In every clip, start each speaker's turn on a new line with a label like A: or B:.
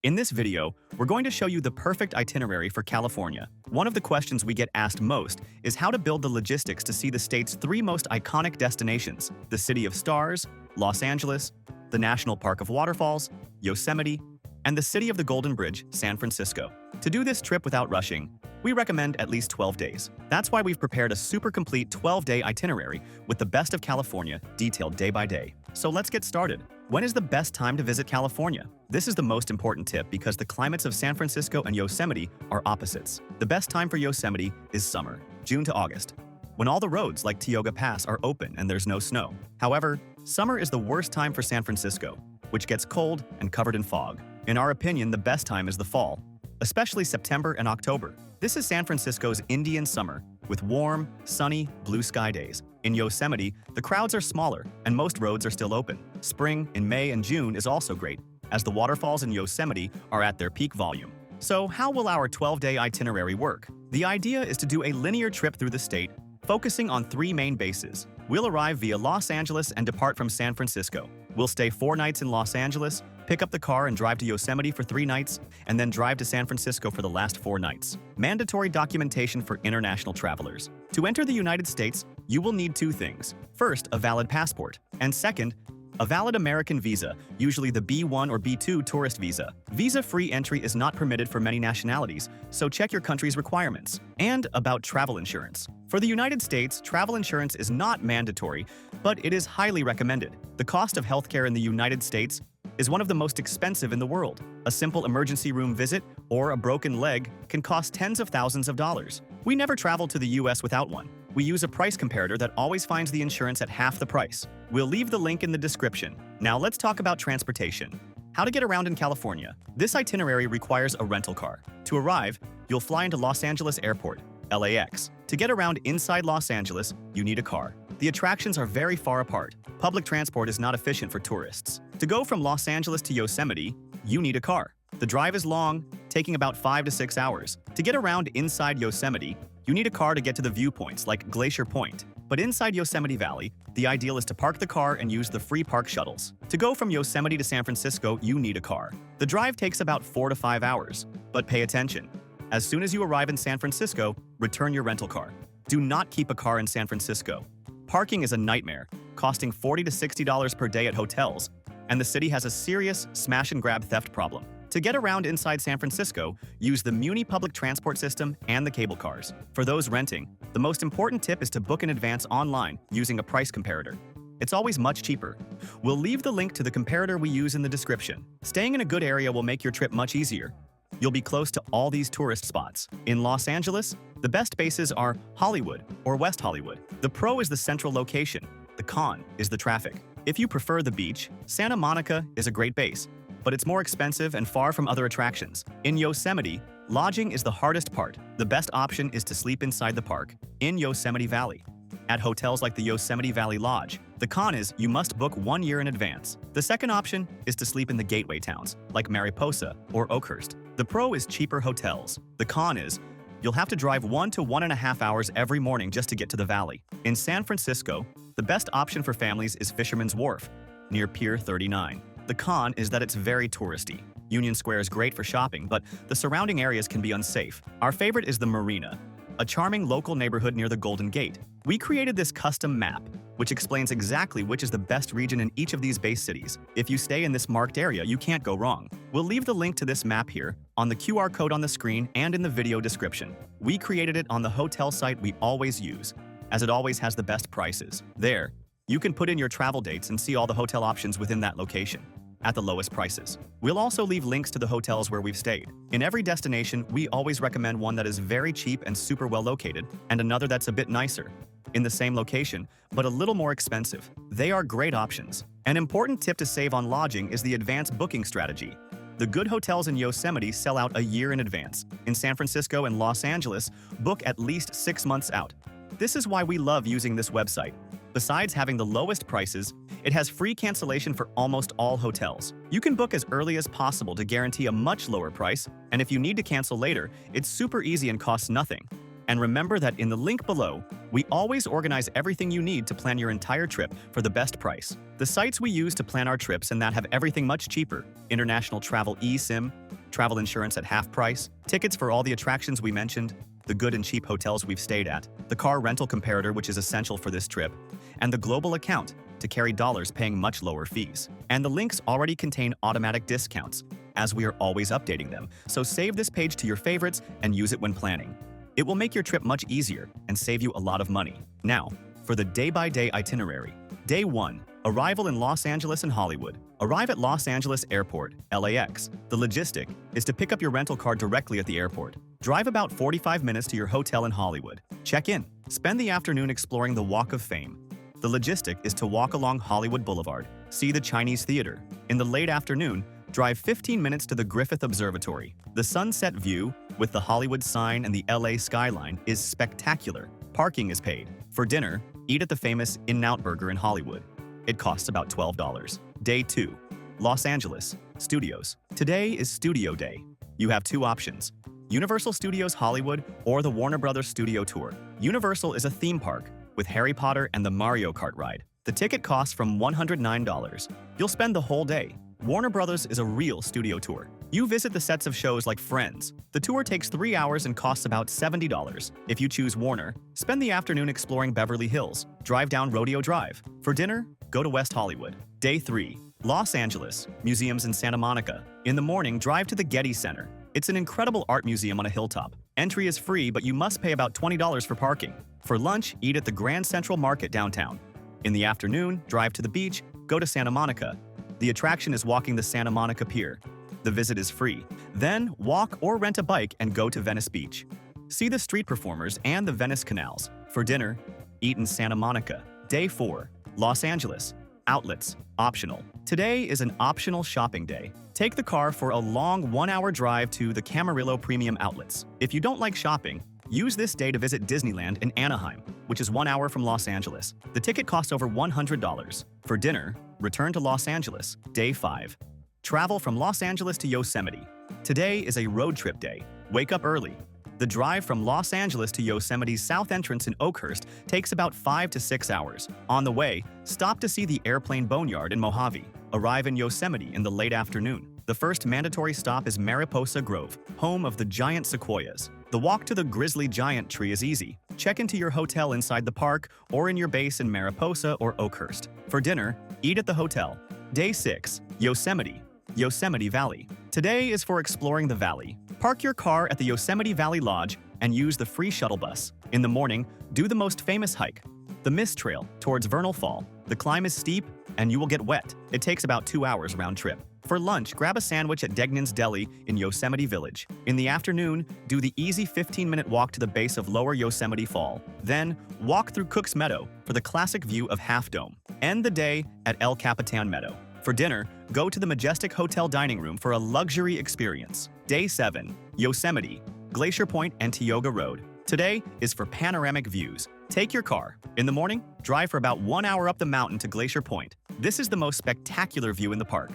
A: In this video, we're going to show you the perfect itinerary for California. One of the questions we get asked most is how to build the logistics to see the state's three most iconic destinations: the City of Stars, Los Angeles, the National Park of Waterfalls, Yosemite, and the City of the Golden Bridge, San Francisco. To do this trip without rushing, we recommend at least 12 days. That's why we've prepared a super complete 12-day itinerary with the best of California detailed day by day. So let's get started. When is the best time to visit California? This is the most important tip because the climates of San Francisco and Yosemite are opposites. The best time for Yosemite is summer, June to August, when all the roads like Tioga Pass are open and there's no snow. However, summer is the worst time for San Francisco, which gets cold and covered in fog. In our opinion, the best time is the fall, especially September and October. This is San Francisco's Indian summer, with warm, sunny, blue sky days. In Yosemite, the crowds are smaller and most roads are still open. Spring in May and June is also great, as the waterfalls in Yosemite are at their peak volume. So how will our 12-day itinerary work? The idea is to do a linear trip through the state, focusing on three main bases. We'll arrive via Los Angeles and depart from San Francisco. We'll stay 4 nights in Los Angeles, pick up the car and drive to Yosemite for 3 nights, and then drive to San Francisco for the last 4 nights. Mandatory documentation for international travelers. To enter the United States, you will need 2 things. First, a valid passport, and second, a valid American visa, usually the B1 or B2 tourist visa. Visa-free entry is not permitted for many nationalities, so check your country's requirements. And about travel insurance. For the United States, travel insurance is not mandatory, but it is highly recommended. The cost of healthcare in the United States is one of the most expensive in the world. A simple emergency room visit or a broken leg can cost tens of thousands of dollars. We never travel to the US without one. We use a price comparator that always finds the insurance at half the price. We'll leave the link in the description. Now let's talk about transportation. How to get around in California. This itinerary requires a rental car. To arrive, you'll fly into Los Angeles Airport, LAX. To get around inside Los Angeles, you need a car. The attractions are very far apart. Public transport is not efficient for tourists. To go from Los Angeles to Yosemite, you need a car. The drive is long, taking about 5 to 6 hours. To get around inside Yosemite, you need a car to get to the viewpoints like Glacier Point. But inside Yosemite Valley, the ideal is to park the car and use the free park shuttles. To go from Yosemite to San Francisco, you need a car. The drive takes about 4 to 5 hours. But pay attention. As soon as you arrive in San Francisco, return your rental car. Do not keep a car in San Francisco. Parking is a nightmare, costing $40 to $60 per day at hotels, and the city has a serious smash-and-grab theft problem. To get around inside San Francisco, use the Muni public transport system and the cable cars. For those renting, the most important tip is to book in advance online using a price comparator. It's always much cheaper. We'll leave the link to the comparator we use in the description. Staying in a good area will make your trip much easier. You'll be close to all these tourist spots. In Los Angeles, the best bases are Hollywood or West Hollywood. The pro is the central location. The con is the traffic. If you prefer the beach, Santa Monica is a great base, but it's more expensive and far from other attractions. In Yosemite, lodging is the hardest part. The best option is to sleep inside the park, in Yosemite Valley, at hotels like the Yosemite Valley Lodge. The con is you must book 1 year in advance. The second option is to sleep in the gateway towns, like Mariposa or Oakhurst. The pro is cheaper hotels. The con is you'll have to drive 1 to 1.5 hours every morning just to get to the valley. In San Francisco, the best option for families is Fisherman's Wharf, near Pier 39. The con is that it's very touristy. Union Square is great for shopping, but the surrounding areas can be unsafe. Our favorite is the Marina, a charming local neighborhood near the Golden Gate. We created this custom map, which explains exactly which is the best region in each of these base cities. If you stay in this marked area, you can't go wrong. We'll leave the link to this map here, on the QR code on the screen and in the video description. We created it on the hotel site we always use, as it always has the best prices. There, you can put in your travel dates and see all the hotel options within that location, at the lowest prices. We'll also leave links to the hotels where we've stayed. In every destination, we always recommend one that is very cheap and super well located, and another that's a bit nicer, in the same location, but a little more expensive. They are great options. An important tip to save on lodging is the advance booking strategy. The good hotels in Yosemite sell out a year in advance. In San Francisco and Los Angeles, book at least 6 months out. This is why we love using this website. Besides having the lowest prices, it has free cancellation for almost all hotels. You can book as early as possible to guarantee a much lower price, and if you need to cancel later, it's super easy and costs nothing. And remember that in the link below, we always organize everything you need to plan your entire trip for the best price. The sites we use to plan our trips and that have everything much cheaper: International Travel eSIM, travel insurance at half price, tickets for all the attractions we mentioned, the good and cheap hotels we've stayed at, the car rental comparator which is essential for this trip, and the global account to carry dollars paying much lower fees. And the links already contain automatic discounts, as we are always updating them, so save this page to your favorites and use it when planning. It will make your trip much easier and save you a lot of money. Now, for the day-by-day itinerary. Day 1. Arrival in Los Angeles and Hollywood. Arrive at Los Angeles Airport, LAX. The logistic is to pick up your rental car directly at the airport. Drive about 45 minutes to your hotel in Hollywood. Check in. Spend the afternoon exploring the Walk of Fame. The logistic is to walk along Hollywood Boulevard, see the Chinese Theater. In the late afternoon, drive 15 minutes to the Griffith Observatory. The sunset view, with the Hollywood sign and the LA skyline, is spectacular. Parking is paid. For dinner, eat at the famous In-N-Out Burger in Hollywood. It costs about $12. Day 2. Los Angeles Studios. Today is Studio Day. You have two options: Universal Studios Hollywood or the Warner Brothers Studio Tour. Universal is a theme park with Harry Potter and the Mario Kart ride. The ticket costs from $109. You'll spend the whole day. Warner Brothers is a real studio tour. You visit the sets of shows like Friends. The tour takes 3 hours and costs about $70. If you choose Warner, spend the afternoon exploring Beverly Hills. Drive down Rodeo Drive. For dinner, go to West Hollywood. Day 3. Los Angeles Museums in Santa Monica. In the morning, drive to the Getty Center. It's an incredible art museum on a hilltop. Entry is free, but you must pay about $20 for parking. For lunch, eat at the Grand Central Market downtown. In the afternoon, drive to the beach, go to Santa Monica. The attraction is walking the Santa Monica Pier. The visit is free. Then, walk or rent a bike and go to Venice Beach. See the street performers and the Venice canals. For dinner, eat in Santa Monica. Day 4. Los Angeles Outlets. Optional. Today is an optional shopping day. Take the car for a long 1-hour drive to the Camarillo Premium Outlets. If you don't like shopping, use this day to visit Disneyland in Anaheim, which is 1 hour from Los Angeles. The ticket costs over $100. For dinner, return to Los Angeles. Day 5. Travel from Los Angeles to Yosemite. Today is a road trip day. Wake up early. The drive from Los Angeles to Yosemite's south entrance in Oakhurst takes about 5 to 6 hours. On the way, stop to see the Airplane Boneyard in Mojave. Arrive in Yosemite in the late afternoon. The first mandatory stop is Mariposa Grove, home of the giant sequoias. The walk to the Grizzly Giant Tree is easy. Check into your hotel inside the park or in your base in Mariposa or Oakhurst. For dinner, eat at the hotel. Day 6. Yosemite Valley. Today is for exploring the valley. Park your car at the Yosemite Valley Lodge and use the free shuttle bus. In the morning, do the most famous hike, the Mist Trail towards Vernal Fall. The climb is steep and you will get wet. It takes about 2 hours round trip. For lunch, grab a sandwich at Degnan's Deli in Yosemite Village. In the afternoon, do the easy 15-minute walk to the base of Lower Yosemite Fall. Then, walk through Cook's Meadow for the classic view of Half Dome. End the day at El Capitan Meadow. For dinner, go to the Majestic Hotel dining room for a luxury experience. Day 7. Yosemite, Glacier Point and Tioga Road. Today is for panoramic views. Take your car. In the morning, drive for about 1 hour up the mountain to Glacier Point. This is the most spectacular view in the park.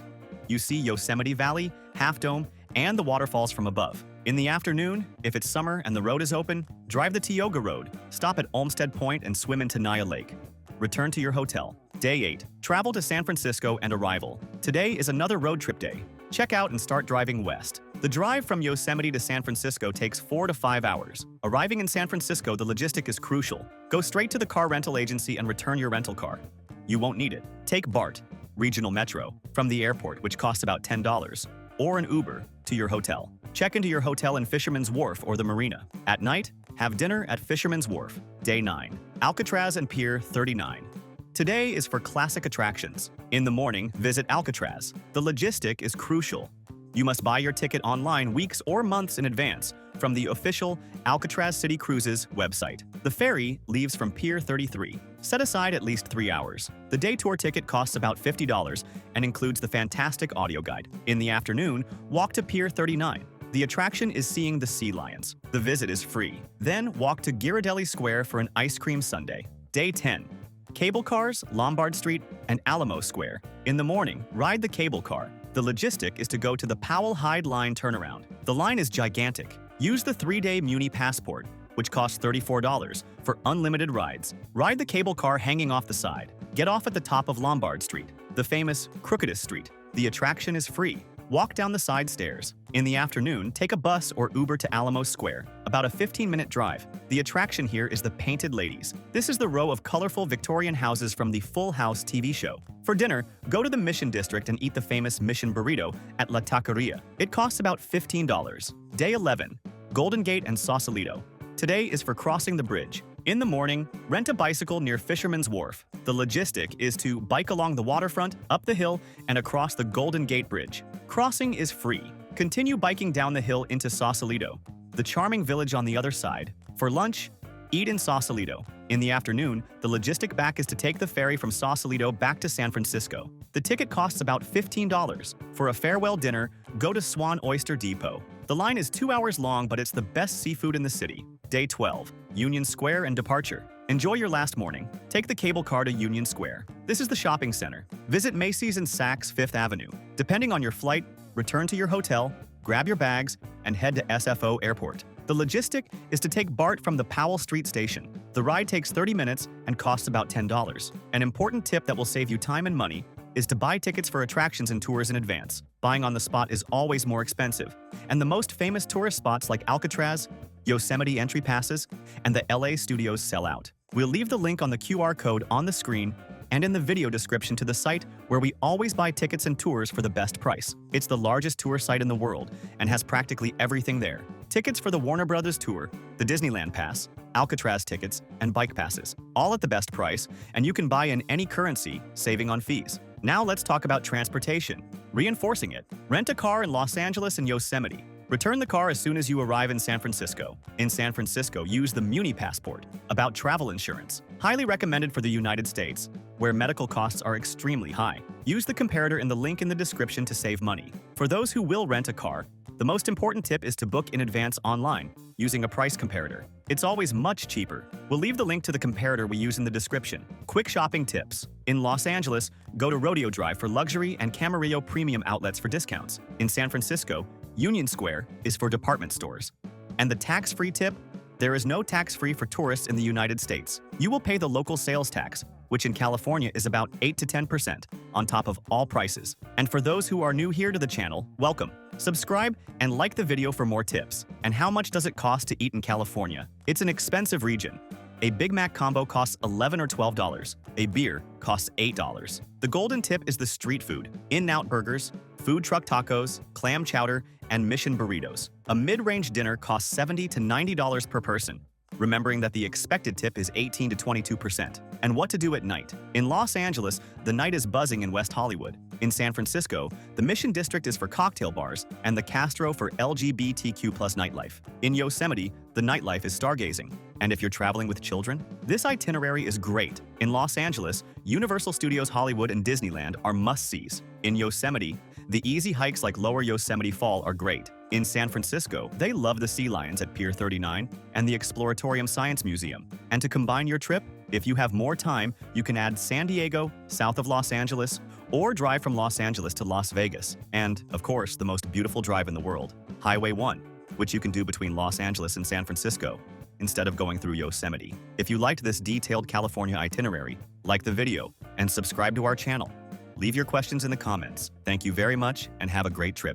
A: You see Yosemite Valley, Half Dome, and the waterfalls from above. In the afternoon, if it's summer and the road is open, drive the Tioga Road, stop at Olmsted Point and swim into Naya Lake. Return to your hotel. Day 8. Travel to San Francisco and arrival. Today is another road trip day. Check out and start driving west. The drive from Yosemite to San Francisco takes 4 to 5 hours. Arriving in San Francisco, the logistic is crucial. Go straight to the car rental agency and return your rental car. You won't need it. Take BART, Regional Metro, from the airport, which costs about $10, or an Uber to your hotel. Check into your hotel in Fisherman's Wharf or the Marina. At night, have dinner at Fisherman's Wharf. Day 9. Alcatraz and Pier 39. Today is for classic attractions. In the morning, visit Alcatraz. The logistic is crucial. You must buy your ticket online weeks or months in advance from the official Alcatraz City Cruises website. The ferry leaves from Pier 33. Set aside at least 3 hours. The day tour ticket costs about $50 and includes the fantastic audio guide. In the afternoon, walk to Pier 39. The attraction is seeing the sea lions. The visit is free. Then walk to Ghirardelli Square for an ice cream sundae. Day 10. Cable cars, Lombard Street, and Alamo Square. In the morning, ride the cable car. The logistic is to go to the Powell Hyde Line turnaround. The line is gigantic. Use the 3-day Muni Passport, which costs $34, for unlimited rides. Ride the cable car hanging off the side. Get off at the top of Lombard Street, the famous crookedest street. The attraction is free. walk down the side stairs. In the afternoon, take a bus or Uber to Alamos Square, about a 15-minute drive. The attraction here is the Painted Ladies. This is the row of colorful Victorian houses from the Full House TV show. For dinner, go to the Mission District and eat the famous Mission Burrito at La Taqueria. It costs about $15. Day 11. Golden Gate and Sausalito. Today is for crossing the bridge. In the morning, rent a bicycle near Fisherman's Wharf. The logistic is to bike along the waterfront, up the hill, and across the Golden Gate Bridge. Crossing is free. Continue biking down the hill into Sausalito, the charming village on the other side. For lunch, eat in Sausalito. In the afternoon, the logistic back is to take the ferry from Sausalito back to San Francisco. The ticket costs about $15. For a farewell dinner, go to Swan Oyster Depot. The line is 2 hours long, but it's the best seafood in the city. Day 12. Union Square and departure. Enjoy your last morning. Take the cable car to Union Square. This is the shopping center. Visit Macy's and Saks Fifth Avenue. Depending on your flight, return to your hotel, grab your bags, and head to SFO Airport. The logistic is to take BART from the Powell Street station. The ride takes 30 minutes and costs about $10. An important tip that will save you time and money is to buy tickets for attractions and tours in advance. Buying on the spot is always more expensive, and the most famous tourist spots like Alcatraz, Yosemite entry passes, and the LA studios sell out. We'll leave the link on the QR code on the screen and in the video description to the site where we always buy tickets and tours for the best price. It's the largest tour site in the world and has practically everything there. Tickets for the Warner Brothers tour, the Disneyland pass, Alcatraz tickets, and bike passes, all at the best price, and you can buy in any currency, saving on fees. Now let's talk about transportation. Reinforcing it. Rent a car in Los Angeles and Yosemite. Return the car as soon as you arrive in San Francisco. In San Francisco, use the Muni Passport. About travel insurance. Highly recommended for the United States, where medical costs are extremely high. Use the comparator in the link in the description to save money. For those who will rent a car, the most important tip is to book in advance online, using a price comparator. It's always much cheaper. We'll leave the link to the comparator we use in the description. Quick shopping tips. In Los Angeles, go to Rodeo Drive for luxury and Camarillo premium outlets for discounts. In San Francisco, Union Square is for department stores. And the tax-free tip? There is no tax-free for tourists in the United States. You will pay the local sales tax, which in California is about 8 to 10% on top of all prices. And for those who are new here to the channel, welcome. Subscribe and like the video for more tips. And how much does it cost to eat in California? It's an expensive region. A Big Mac combo costs $11 or $12. A beer costs $8. The golden tip is the street food. In-N-Out burgers, food truck tacos, clam chowder, and Mission burritos. A mid-range dinner costs $70 to $90 per person, remembering that the expected tip is 18 to 22%. And what to do at night. In Los Angeles, the night is buzzing in West Hollywood. In San Francisco, the Mission District is for cocktail bars and the Castro for LGBTQ+ nightlife. In Yosemite, the nightlife is stargazing. And if you're traveling with children, this itinerary is great. In Los Angeles, Universal Studios Hollywood and Disneyland are must-sees. In Yosemite, the easy hikes like Lower Yosemite Fall are great. In San Francisco, they love the sea lions at Pier 39 and the Exploratorium Science Museum. And to combine your trip, if you have more time, you can add San Diego, south of Los Angeles, or drive from Los Angeles to Las Vegas. And, of course, the most beautiful drive in the world, Highway 1, which you can do between Los Angeles and San Francisco, instead of going through Yosemite. If you liked this detailed California itinerary, like the video and subscribe to our channel. Leave your questions in the comments. Thank you very much and have a great trip.